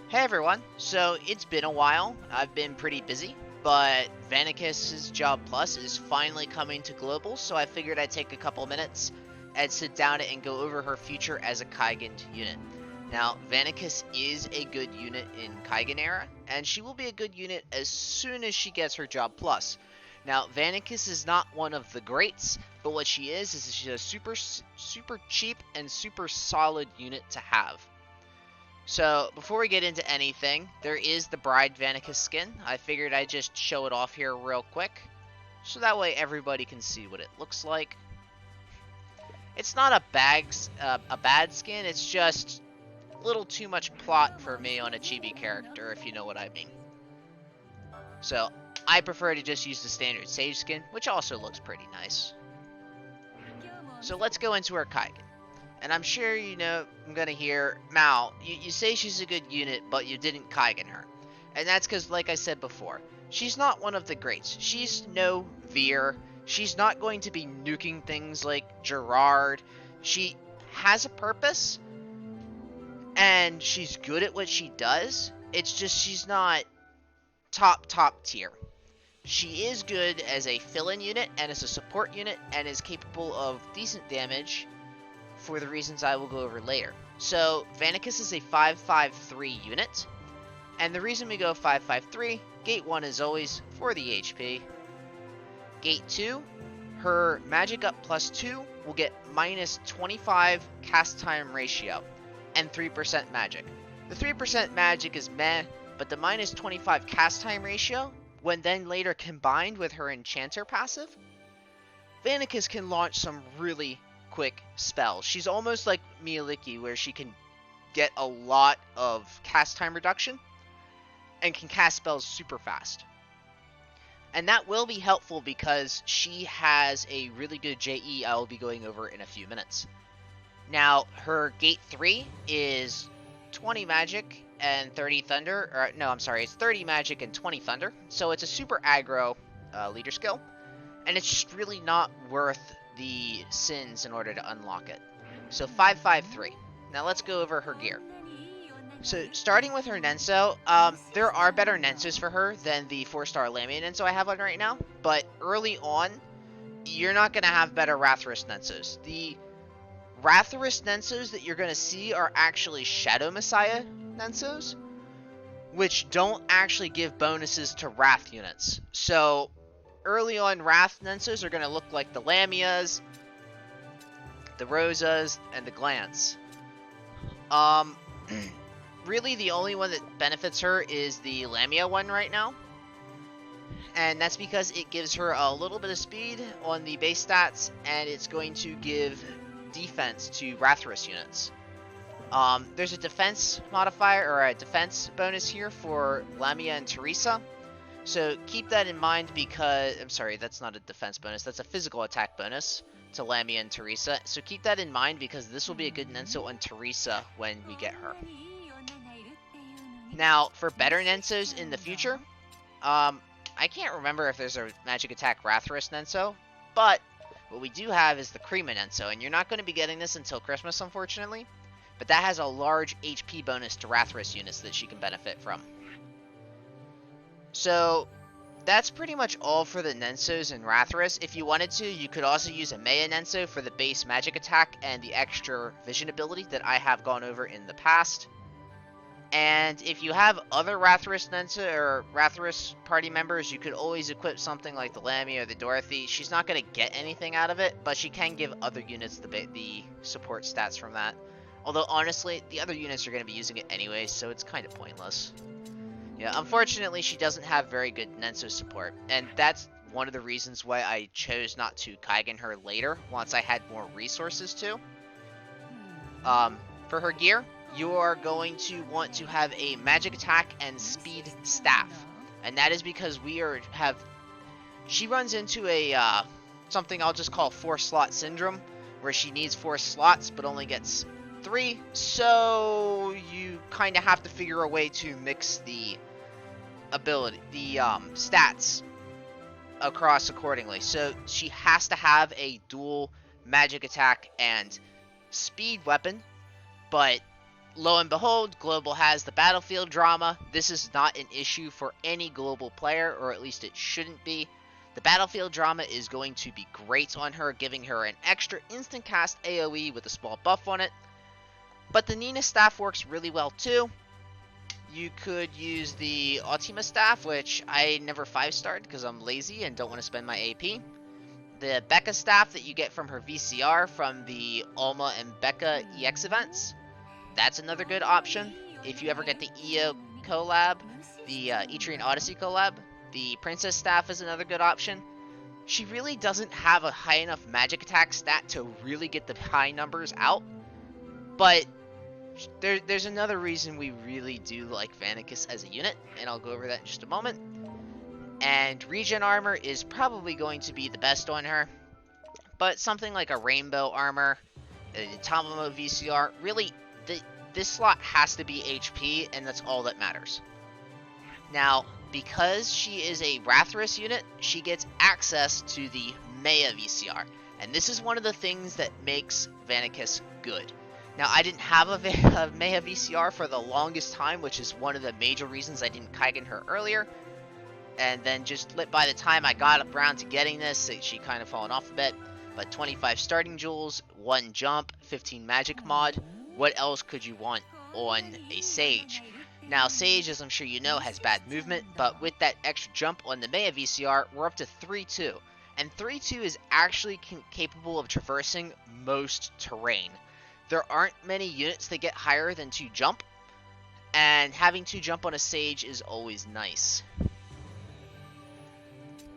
Hey everyone, so it's been a while. I've been pretty busy, but Vanekis' Job Plus is finally coming to global, so I figured I'd take a couple minutes and sit down and go over her future as a Kaigan unit. Now, Vanekis is a good unit in Kaigan era, and she will be a good unit as soon as she gets her Job Plus. Now, Vanekis is not one of the greats, but what she is she's a super cheap and super solid unit to have. So, before we get into anything, there is the Bride Vanekis skin. I figured I'd just show it off here real quick, so that way everybody can see what it looks like. It's not a bad skin, it's just a little too much plot for me on a chibi character, if you know what I mean. So, I prefer to just use the standard Sage skin, which also looks pretty nice. So let's go into her Kaigan. And I'm sure you know I'm gonna hear, Mal, you say she's a good unit, but you didn't Kaigan her. And that's because, like I said before, she's not one of the greats. She's no Veer. She's not going to be nuking things like Gerard. She has a purpose, and she's good at what she does. It's just she's not top tier. She is good as a fill-in unit and as a support unit, and is capable of decent damage for the reasons I will go over later. So, Vanekis is a 5-5-3 unit, and the reason we go 5-5-3, Gate 1 is always for the HP. Gate 2, her magic up plus 2 will get minus 25 cast time ratio, and 3% magic. The 3% magic is meh, but the minus 25 cast time ratio, when then later combined with her Enchanter passive, Vanekis can launch some really quick spells. She's almost like Miyaliki, where she can get a lot of cast time reduction and can cast spells super fast. And that will be helpful because she has a really good JE I will be going over in a few minutes. Now, her Gate 3 is 20 magic and 30 thunder, or no, I'm sorry, it's 30 magic and 20 thunder, so it's a super aggro leader skill, and it's just really not worth the sins in order to unlock it. So 5-5-3. Now let's go over her gear. So starting with her Nenso, there are better Nensos for her than the 4-star Lamia Nenso I have on right now, but early on, you're not going to have better Rathalos Nensos. The Rathalos Nensos that you're going to see are actually Shadow Messiah Nensos, which don't actually give bonuses to Wrath units. So, early on Wrath Nensos are going to look like the Lamias, the Rosas, and the Glance. Really the only one that benefits her is the Lamia one right now. And that's because it gives her a little bit of speed on the base stats, and it's going to give defense to Rathalos units. There's a defense modifier, or a defense bonus here for Lamia and Teresa. So keep that in mind because, I'm sorry, that's not a defense bonus, that's a physical attack bonus to Lamia and Teresa. So keep that in mind because this will be a good Nenso on Teresa when we get her. Now, for better Nensos in the future, I can't remember if there's a magic attack Rathalos Nenso, but what we do have is the Krima Nenso, and you're not going to be getting this until Christmas, unfortunately. But that has a large HP bonus to Rathalos units that she can benefit from. So, that's pretty much all for the Nensos and Rathalos. If you wanted to, you could also use a Maya Nenso for the base magic attack and the extra vision ability that I have gone over in the past. And if you have other Rathalos Nenso or Rathalos party members, you could always equip something like the Lamia or the Dorothy. She's not going to get anything out of it, but she can give other units the support stats from that. Although, honestly, the other units are going to be using it anyway, so it's kind of pointless. Yeah, unfortunately, she doesn't have very good Nenso support, and that's one of the reasons why I chose not to Kaigan her later, once I had more resources to. For her gear, you are going to want to have a magic attack and speed staff, and that is because she runs into a something I'll just call 4-slot syndrome, where she needs 4 slots but only gets 3, so you kind of have to figure a way to mix the stats across accordingly. So she has to have a dual magic attack and speed weapon, but lo and behold, Global has the battlefield drama. This is not an issue for any Global player, or at least it shouldn't be. The battlefield drama is going to be great on her, giving her an extra instant cast AoE with a small buff on it. But the Nina staff works really well too. You could use the Alchemist staff, which I never 5-starred because I'm lazy and don't want to spend my AP. The Becca staff that you get from her VCR from the Alma and Becca EX events. That's another good option. If you ever get the EO collab, the Etrian Odyssey collab, the Princess staff is another good option. She really doesn't have a high enough magic attack stat to really get the high numbers out. But there's another reason we really do like Vanekis as a unit, and I'll go over that in just a moment. And regen armor is probably going to be the best on her. But something like a rainbow armor, the Tamamo VCR, really, this slot has to be HP, and that's all that matters. Now, because she is a Rathalos unit, she gets access to the Maya VCR. And this is one of the things that makes Vanekis good. Now, I didn't have a Maya VCR for the longest time, which is one of the major reasons I didn't Kaigan her earlier. And then just by the time I got around to getting this, she kind of fallen off a bit. But 25 starting jewels, 1 jump, 15 magic mod. What else could you want on a Sage? Now, Sage, as I'm sure you know, has bad movement, but with that extra jump on the Maya VCR, we're up to 3-2. And 3-2 is actually capable of traversing most terrain. There aren't many units that get higher than 2 jump, and having 2 jump on a Sage is always nice.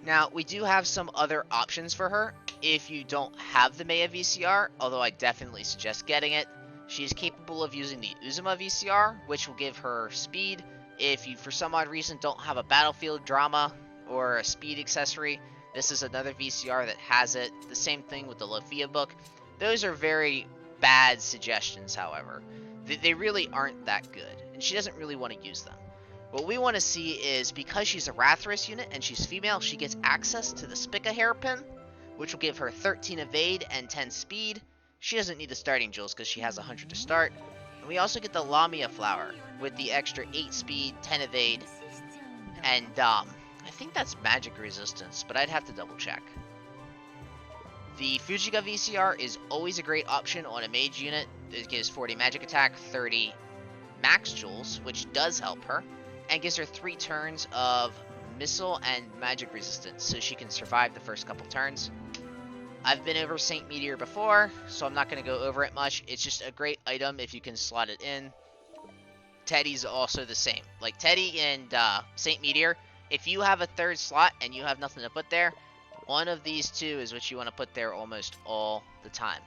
Now, we do have some other options for her if you don't have the Maya VCR, although I definitely suggest getting it. She is capable of using the Uzuma VCR, which will give her speed. If you, for some odd reason, don't have a battlefield drama or a speed accessory, this is another VCR that has it. The same thing with the Lofia book. Those are very bad suggestions, however. They really aren't that good, and she doesn't really want to use them. What we want to see is, because she's a Rathalos unit and she's female, she gets access to the Spica hairpin, which will give her 13 evade and 10 speed. She doesn't need the starting jewels because she has 100 to start. And we also get the Lamia flower with the extra 8 speed, 10 evade, and I think that's magic resistance, but I'd have to double check. The Fujiga VCR is always a great option on a mage unit. It gives 40 magic attack, 30 max jewels, which does help her, and gives her 3 turns of missile and magic resistance, so she can survive the first couple turns. I've been over Saint Meteor before, so I'm not going to go over it much. It's just a great item if you can slot it in. Teddy's also the same. Like Teddy and Saint Meteor, if you have a 3rd slot and you have nothing to put there, one of these 2 is what you want to put there almost all the time.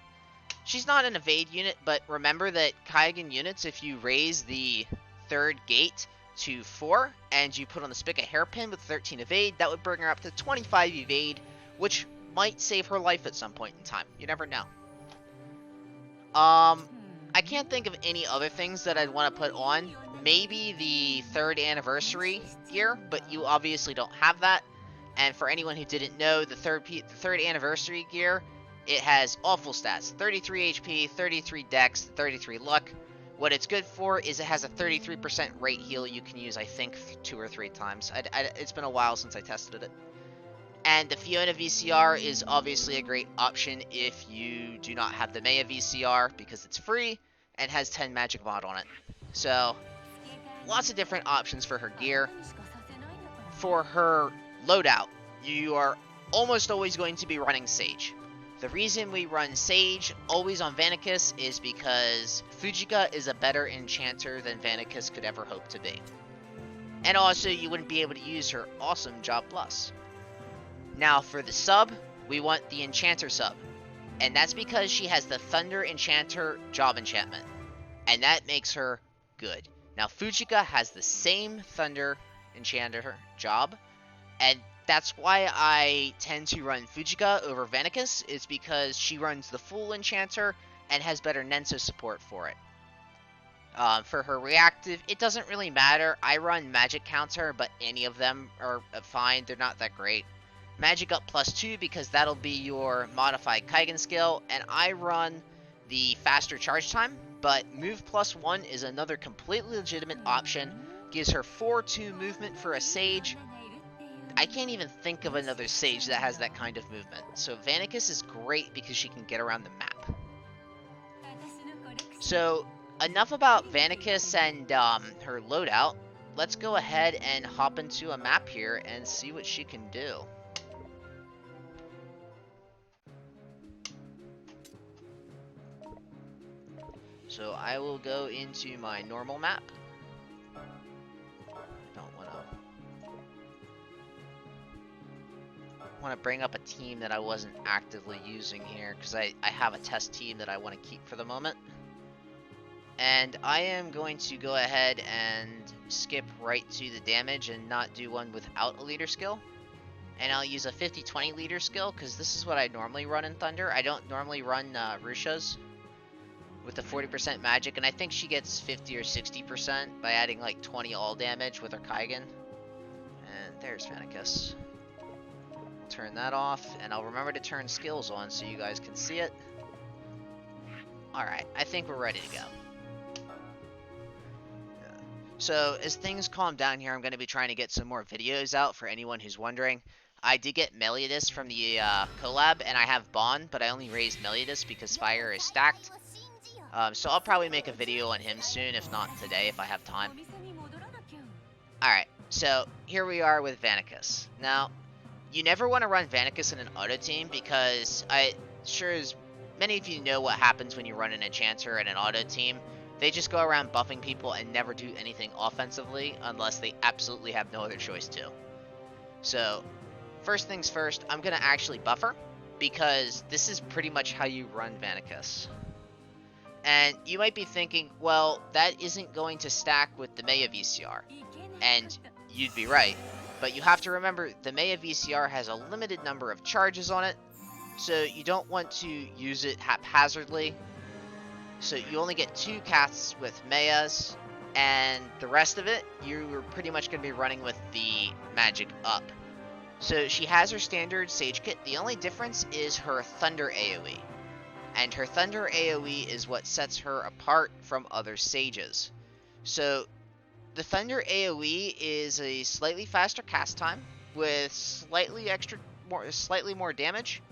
She's not an evade unit, but remember that Kaigan units, if you raise the 3rd gate to 4 and you put on the Spica hairpin with 13 evade, that would bring her up to 25 evade, which might save her life at some point in time. You never know. I can't think of any other things that I'd want to put on. Maybe the 3rd anniversary gear, but you obviously don't have that. And for anyone who didn't know, the 3rd anniversary gear, it has awful stats. 33 HP, 33 dex, 33 luck. What it's good for is it has a 33% rate heal you can use, I think, 2 or 3 times. It's been a while since I tested it. And the Fiona VCR is obviously a great option if you do not have the Maya VCR, because it's free and has 10 magic mod on it. So, lots of different options for her gear. For her loadout, you are almost always going to be running Sage. The reason we run Sage always on Vanekis is because Fujiga is a better enchanter than Vanekis could ever hope to be. And also, you wouldn't be able to use her awesome Job Plus. Now, for the sub, we want the Enchanter Sub. And that's because she has the Thunder Enchanter Job Enchantment. And that makes her good. Now, Fujiga has the same Thunder Enchanter job. And that's why I tend to run Fujiga over Vanekis, is because she runs the full Enchanter and has better Nenso support for it. For her reactive, it doesn't really matter. I run Magic Counter, but any of them are fine. They're not that great. Magic up +2 because that'll be your modified Kaigan skill, and I run the faster charge time but move +1 is another completely legitimate option. Gives her 4-2 movement for a Sage. I can't even think of another Sage that has that kind of movement. So Vanekis is great because she can get around the map. So enough about Vanekis and her loadout. Let's go ahead and hop into a map here and see what she can do. So I will go into my normal map. I want to bring up a team that I wasn't actively using here because I have a test team that I want to keep for the moment. And I am going to go ahead and skip right to the damage and not do one without a leader skill. And I'll use a 50-20 leader skill because this is what I normally run in Thunder. I don't normally run Rusha's with the 40% magic, and I think she gets 50 or 60% by adding like 20 all damage with her Kaigan. And there's Vanekis. Turn that off, and I'll remember to turn skills on so you guys can see it. Alright, I think we're ready to go. So, as things calm down here, I'm going to be trying to get some more videos out for anyone who's wondering. I did get Meliadus from the collab, and I have Bond, but I only raised Meliadus because Fire is stacked. So I'll probably make a video on him soon, if not today, if I have time. Alright, so here we are with Vanekis. Now, you never want to run Vanekis in an auto team because as many of you know what happens when you run an Enchanter in an auto team. They just go around buffing people and never do anything offensively unless they absolutely have no other choice to. So, first things first, I'm going to actually buff her because this is pretty much how you run Vanekis. And you might be thinking, well, that isn't going to stack with the Maya VCR. And you'd be right. But you have to remember, the Maya VCR has a limited number of charges on it, so you don't want to use it haphazardly. So you only get 2 casts with Mayas, and the rest of it, you're pretty much going to be running with the magic up. So she has her standard Sage kit. The only difference is her Thunder AoE. And her Thunder AoE is what sets her apart from other Sages. So the Thunder AoE is a slightly faster cast time with slightly more damage,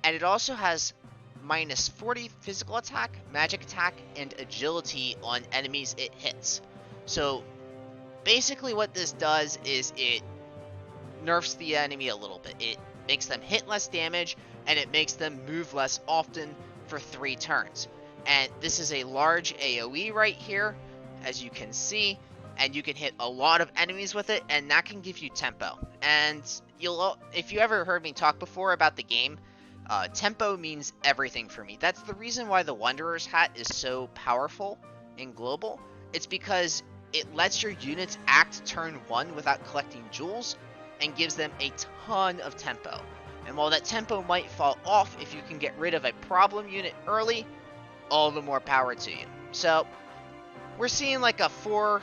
and it also has minus 40 physical attack, magic attack, and agility on enemies it hits. So basically what this does is it nerfs the enemy a little bit. It makes them hit less damage, and it makes them move less often for 3 turns. And this is a large AoE right here, as you can see. And you can hit a lot of enemies with it, and that can give you tempo. And if you ever heard me talk before about the game, tempo means everything for me. That's the reason why the Wanderer's hat is so powerful in Global. It's because it lets your units act turn 1 without collecting jewels, and gives them a ton of tempo. And while that tempo might fall off if you can get rid of a problem unit early, all the more power to you. So, we're seeing like a 4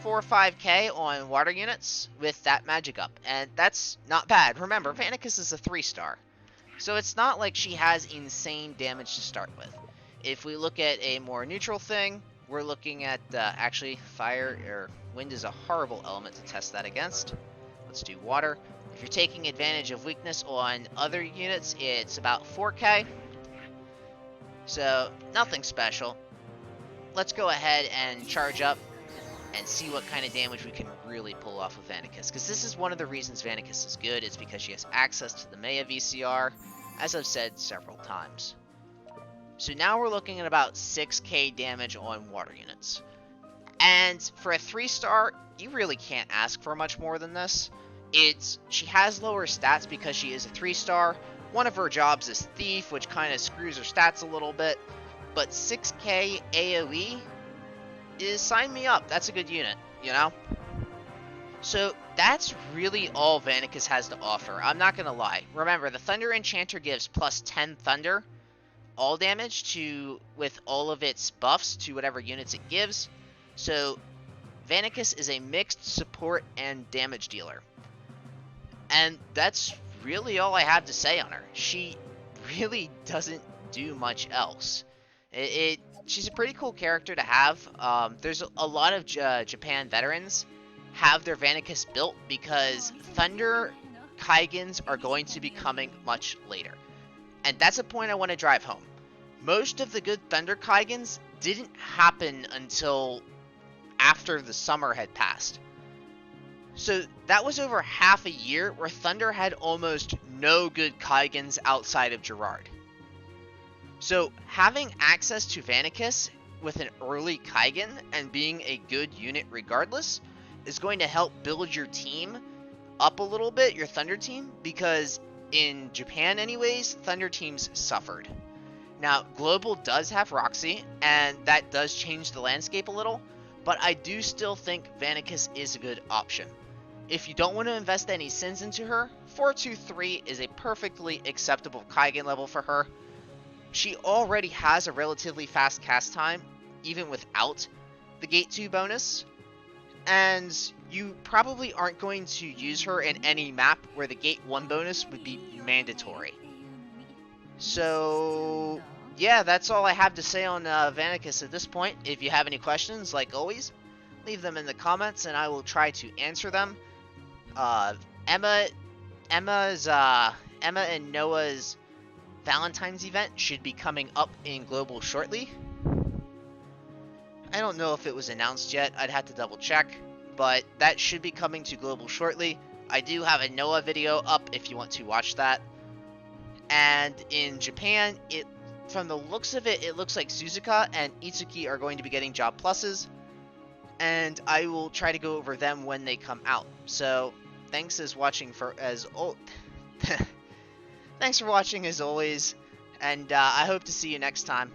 or 5k on water units with that magic up, and that's not bad. Remember, Vanekis is a 3-star, so it's not like she has insane damage to start with. If we look at a more neutral thing, we're looking at actually fire or wind is a horrible element to test that against. Let's do water. If you're taking advantage of weakness on other units, it's about 4k, so nothing special. Let's go ahead and charge up and see what kind of damage we can really pull off with Vanekis. Because this is one of the reasons Vanekis is good. It's because she has access to the Maya VCR, as I've said several times. So now we're looking at about 6k damage on water units. And for a 3-star, you really can't ask for much more than this. She has lower stats because she is a 3-star. One of her jobs is Thief, which kind of screws her stats a little bit. But 6k AoE is sign me up. That's a good unit, you know? So that's really all Vanekis has to offer. I'm not going to lie. Remember, the Thunder Enchanter gives plus 10 Thunder all damage with all of its buffs to whatever units it gives. So Vanekis is a mixed support and damage dealer. And that's really all I have to say on her. She really doesn't do much else. she's a pretty cool character to have. There's a lot of Japan veterans have their Vanekis built because Thunder Kaigans are going to be coming much later. And that's a point I want to drive home. Most of the good Thunder Kaigans didn't happen until after the summer had passed. So that was over half a year where Thunder had almost no good Kaigans outside of Gerard. So having access to Vanekis with an early Kaigan and being a good unit regardless is going to help build your team up a little bit, your Thunder team, because in Japan anyways, Thunder teams suffered. Now, Global does have Roxy, and that does change the landscape a little, but I do still think Vanekis is a good option. If you don't want to invest any sins into her, 423 is a perfectly acceptable Kaigan level for her. She already has a relatively fast cast time, even without the Gate 2 bonus, and you probably aren't going to use her in any map where the Gate 1 bonus would be mandatory. So, yeah, that's all I have to say on Vanekis at this point. If you have any questions, like always, leave them in the comments and I will try to answer them. Emma and Noah's Valentine's event should be coming up in Global shortly. I don't know if it was announced yet, I'd have to double check, but that should be coming to Global shortly. I do have a Noah video up if you want to watch that. And in Japan, from the looks of it, it looks like Suzuka and Itsuki are going to be getting job pluses, and I will try to go over them when they come out. So, thanks for watching as always, and I hope to see you next time.